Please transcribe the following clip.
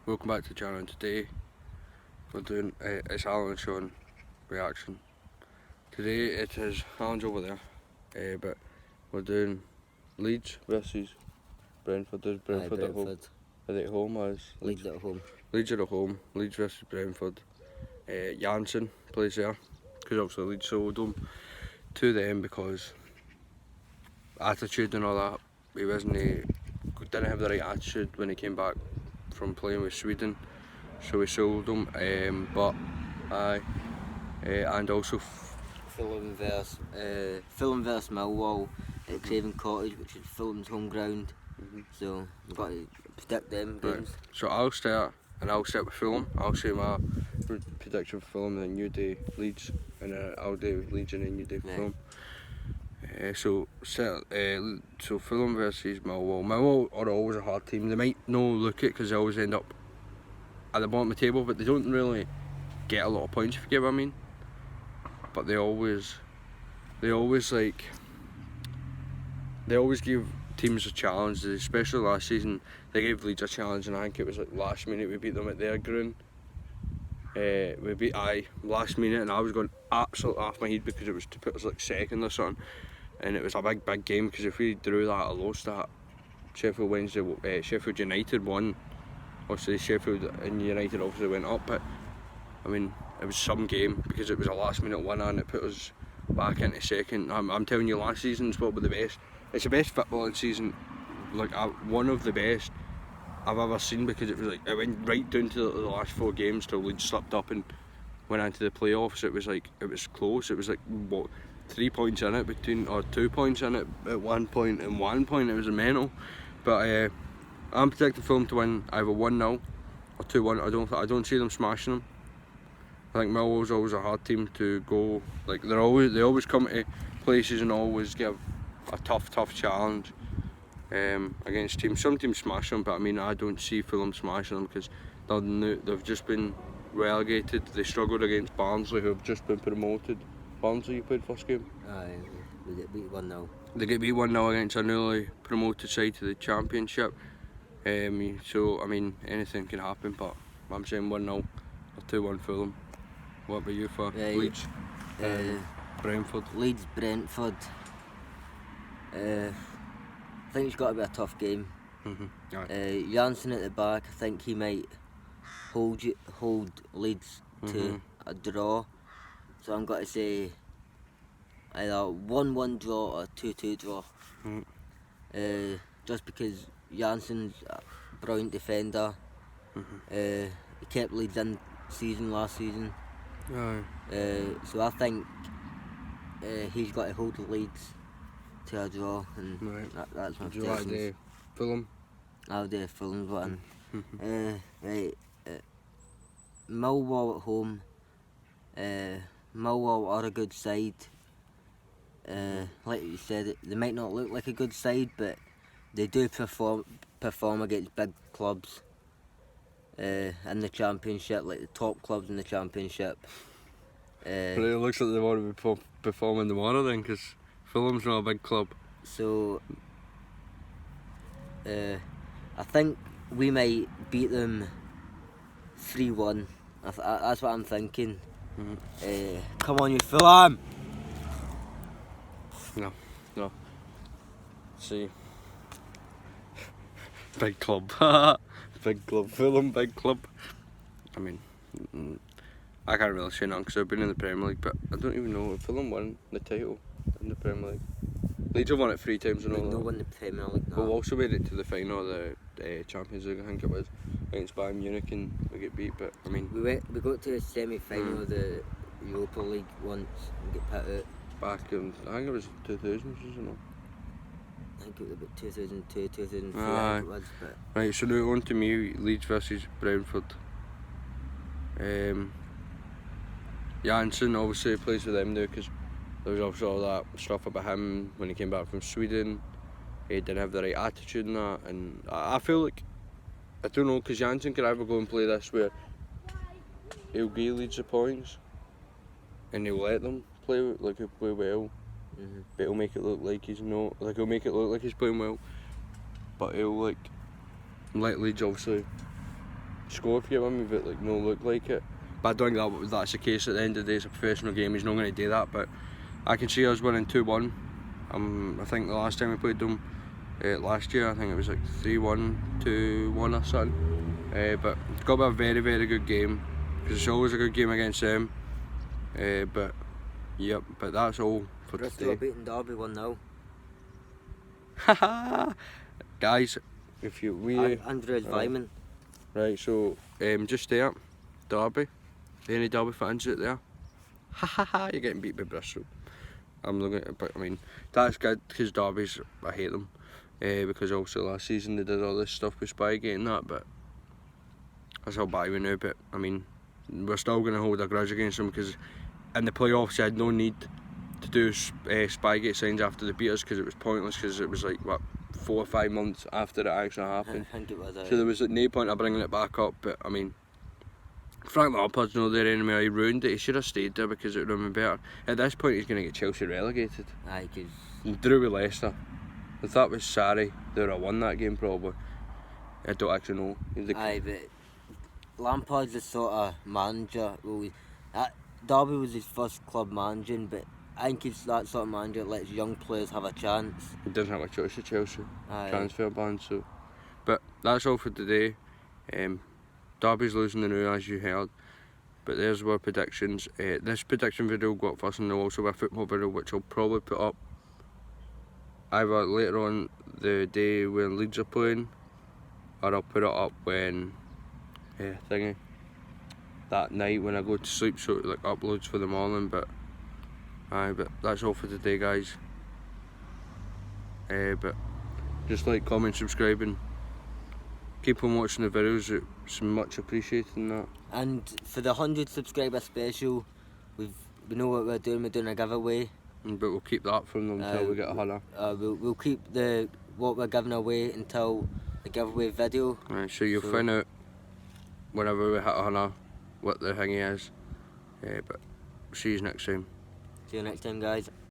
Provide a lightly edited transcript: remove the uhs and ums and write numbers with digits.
welcome back to the channel. Today we're doing it's Alan and Sean reaction. Today it is Alan's over there, but we're doing Leeds versus Brentford. There's Brentford at home. Are they at home or is Leeds at home? Leeds are at home. Leeds versus Brentford. Janssen plays there because obviously Leeds sold him to them because attitude and all that. He didn't have the right attitude when he came back from playing with Sweden, so we sold him. And also Fulham versus Millwall at Craven Cottage, which is Fulham's home ground. So we've got to predict them games. So I'll start with Fulham. I'll say my prediction for Fulham, then you do Leeds, and I'll do Leeds and then you do Fulham. So Fulham versus Millwall. Millwall are always a hard team. They might not look it because they always end up at the bottom of the table, but they don't really get a lot of points, if you get what I mean. But they always give teams a challenge. Especially last season, they gave Leeds a challenge, and I think it was like last minute we beat them at their ground. We beat last minute, and I was going absolutely off my head because it was to put us like second or something, and it was a big game because if we drew that or lost that, Sheffield United won. Obviously Sheffield and United obviously went up, but I mean it was some game because it was a last minute winner and it put us back into second. I'm telling you, last season's probably the best. It's the best footballing season, like one of the best I've ever seen, because it was like it went right down to the last 4 games till Leeds slipped up and went into the playoffs. It was close. It was like what, 3 points in it or 2 points in it at one point and 1 point. It was mental. But I'm predicting Fulham to win either 1-0 or 2-1. I don't see them smashing them. I think Millwall's always a hard team to go. Like they always come to places and always give a tough challenge against teams. Some teams smash them, but I mean I don't see Fulham smashing them because they've just been relegated. They struggled against Barnsley, who have just been promoted. Barnsley, you played first game? Aye, we get beat 1-0. They get beat 1-0 against a newly promoted side to the Championship. So I mean anything can happen, but I'm saying 1-0 or 2-1 Fulham. What about you for Leeds? Brentford. Leeds Brentford. I think it's got to be a tough game. Janssen at the back. I think he might hold Leeds to a draw. So I'm going to say either 1-1 draw or 2-2 draw. Just because Janssen's a brilliant defender. He kept Leeds in last season. So I think he's got to hold the Leeds to a draw, and that's my prediction. Would you like Fulham? I'll do Fulham's one. Millwall at home. Millwall are a good side. Like you said, they might not look like a good side, but they do perform against big clubs in the Championship, like the top clubs in the Championship. But it looks like they want to be performing tomorrow then, because Fulham's not a big club. So I think we might beat them 3-1. That's what I'm thinking. Come on, you Fulham! No. See. Big club. Big club. Fulham, big club. I mean, I can't really say nothing because I've been in the Premier League, but I don't even know if Fulham won the title in the Premier League. Leeds have won it 3 times and all that. No won the Premier League. No. We also made it to the final of the Champions League, I think it was, against Bayern Munich, and we get beat. But I mean, we got to the semi-final of the Europa League once and get put out. Back in, I think it was 2000, wasn't it? I think it was about 2002, 2003. Aye. It was, but right, so now on to me, Leeds versus Brentford. Janssen obviously plays with them now because there was obviously all that stuff about him when he came back from Sweden. He didn't have the right attitude and that, and I feel like, I don't know, because Janssen could either go and play this where he'll give Leeds the points and he'll let them play, like he'll play well, but he'll make it look like he's not, like he'll make it look like he's playing well, but he'll like let Leeds obviously score if you get me, but like no look like it. But I don't think that's the case. At the end of the day, it's a professional game. He's not going to do that. But I can see us winning 2-1. I think the last time we played them last year, I think it was like 3-1, 2-1 or something. But it's got to be a very, very good game, because it's always a good game against them. But yep, but that's all for Bristol are today. beating Derby 1-0. Guys, if you Andrew Vyman. right, so just there, Derby. Any Derby fans out there? You're getting beat by Bristol. I'm looking at, but I mean that's good, because Derby's, I hate them, because also last season they did all this stuff with Spygate and that, but that's how bad we now. But I mean, we're still going to hold a grudge against them, because in the playoffs they had no need to do Spygate signs after the beat us, because it was pointless, because it was like what, 4 or 5 months after it actually happened. I think it was. So there was like no point of bringing it back up. But I mean, Frank Lampard's not there anymore. He ruined it. He should have stayed there, because it would have been better. At this point, he's going to get Chelsea relegated. Aye, because He drew with Leicester. If that was Sarri, they would have won that game probably. I don't actually know. aye, but Lampard's the sort of manager. Derby was his first club managing, but I think he's that sort of manager that lets young players have a chance. He doesn't have a choice at Chelsea. Aye. Transfer ban. So, but that's all for today. Derby's losing the new, as you heard. But there's our predictions. This prediction video will go up first, and there'll also be a football video, which I'll probably put up either later on the day when Leeds are playing, or I'll put it up when that night when I go to sleep, so it like uploads for the morning. But but that's all for today, guys. But just like, comment, subscribe, and keep on watching the videos. It's much appreciated in that. And for the 100 subscriber special, we know what we're doing. We're doing a giveaway. But we'll keep that from them until we get a 100. We'll keep what we're giving away until the giveaway video. Right, so you'll find out whenever we hit a 100 what the thingy is. But see you next time. See you next time, guys.